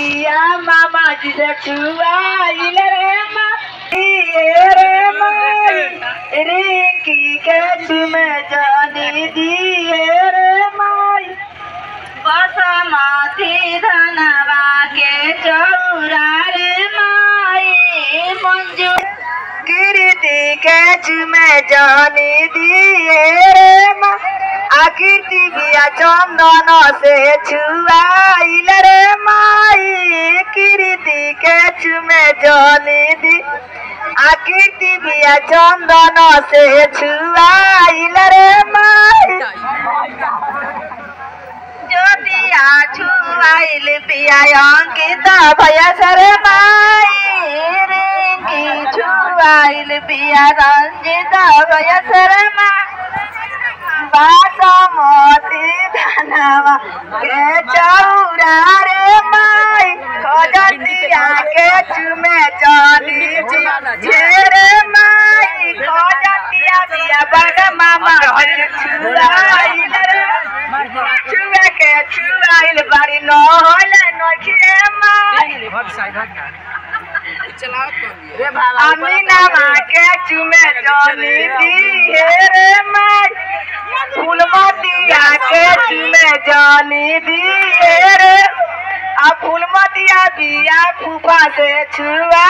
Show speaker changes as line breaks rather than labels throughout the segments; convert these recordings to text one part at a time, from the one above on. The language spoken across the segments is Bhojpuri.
बिया मामा जी से छुआइल रे माई रिंकी के चुमे जानी दिए रे माई बसमती धनवा के चौरा रे माई मंजू कीर्ति के चुमे जानी दिए रे माई आकृति बिया चंदन से छुआइल रे माई कीर्ति के चुमे जानी दी आकृति बिया चंदन से छुआइल रे माई ज्योतिया छुआइल बिया अंकित भैया सर माई रिंकी छुआइल बिया रंजित भैया सर माई बासमती धनवा के चौरा रे माई खोजतिया के चुमे जानी रे माई खोजतिया दिया बग मामा छुआइल रे छुए के छुआइल बारी नहल नखिए माई अमीना माँ के चुमे जानी दी रे माई फूलमतिया के चुमे जानी दिए रे आ फूलमतिया बिया फूफा से छुआ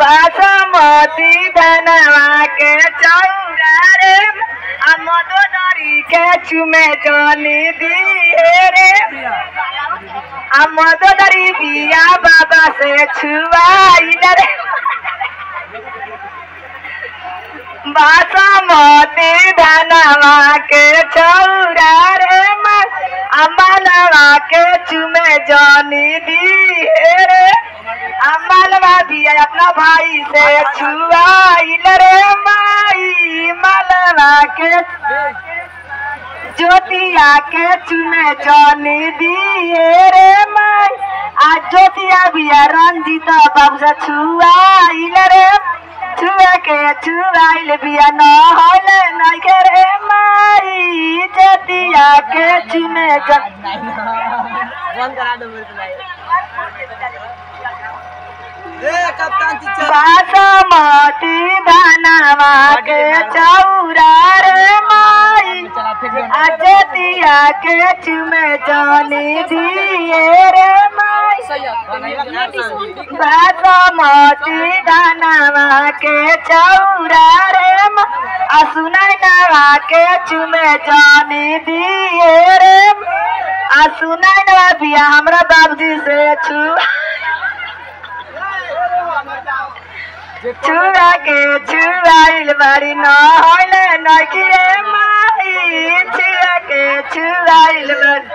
बासमती धनवा के चौरा रे आ मदोदरी के चुमे जानी दिए रे आ मदोदरी बिया बाबा से छुआइल रे बासमती धनवा के चौरा रे अमलवा के चुमे जानी दिए रे अमलवा भी अपना भाई से छुआइल रे माई मलवा के ज्योतिया के चुमे जानी दिए रे माई आज ज्योतिया भी रंजित बाबू से छुआइल रे छुआ के छुआइल बिया नहल नइखे रे माई ज्योतिया के चुमे बासमती धनवा के चौरा रे माई ज्योतिया के चुमे जानी दिए रे माई बासमती धनवा के चौरा रे सुनैनवा के चुमे जानी दिए रे सुनैनवा बिया हमरा बाबूजी से छुआ के छुआइल बारी नहल नखिए माई छुआ के छुआइल बारी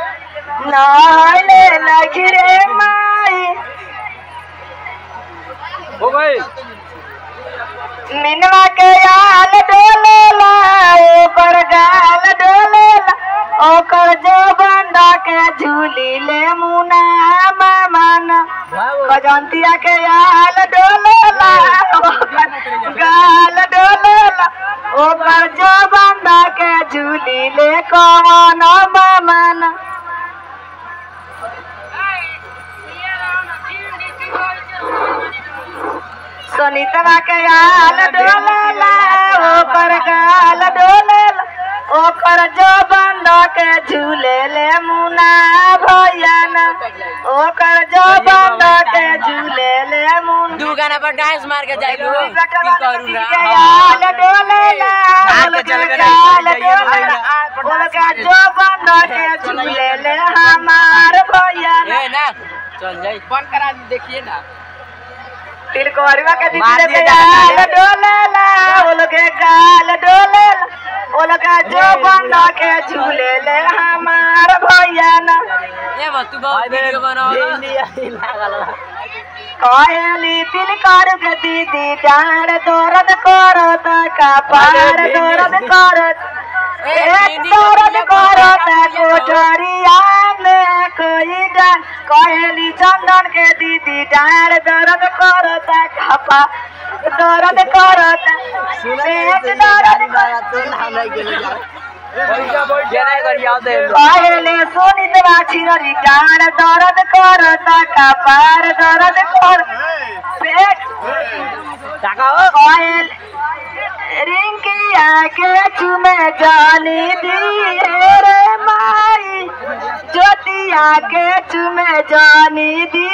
नहल नखिए माई
ओ भाई
मिनवा के आल डोलेला ओकर गाल डोलेला ओकर जो बंदा के झूली ले मुना मामाना खजंतिया के आल डोलेला ओकर गाल डोलेला ओकर जो बंदा के झूली ले कौन मामाना सुनीतवा के आल डोलेला ओकर गाल डोलेला ओकर जो बंद के झूले ले मुना भैया ना ओकर जो बंद के झूले ले मुना
दू गाना पर डांस मार के जाई लो
की करू ना आल डोलेला गाल डोलेला ओकर जो बंद के झूले ले हमार भैया
ना चल जाई फोन करा देखिए ना
तिलकोरवा के दीदी के गाल डोलेला ओलके गाल डोलेला ओलका जो बंद के झूले ले हमार भैया ना
ये तू बहुत वीडियो बनाओ
कहली तिलकोर के दीदी डांड दर्द करत कपार दर्द करत दर्द करत कोठरिया में कोई डांड कहली चंदन के दीदी डांड दर्द करत कपा दर्द करत पेट दर्द
तो ना नहीं गेले
कहले सोनी दवा छिरी डाँड दर्द करता कपार दर्द कर पेट कोयल रिंकिया के चुमे जानी दिए रे माई ज्योतिया के चुमे जानी दी।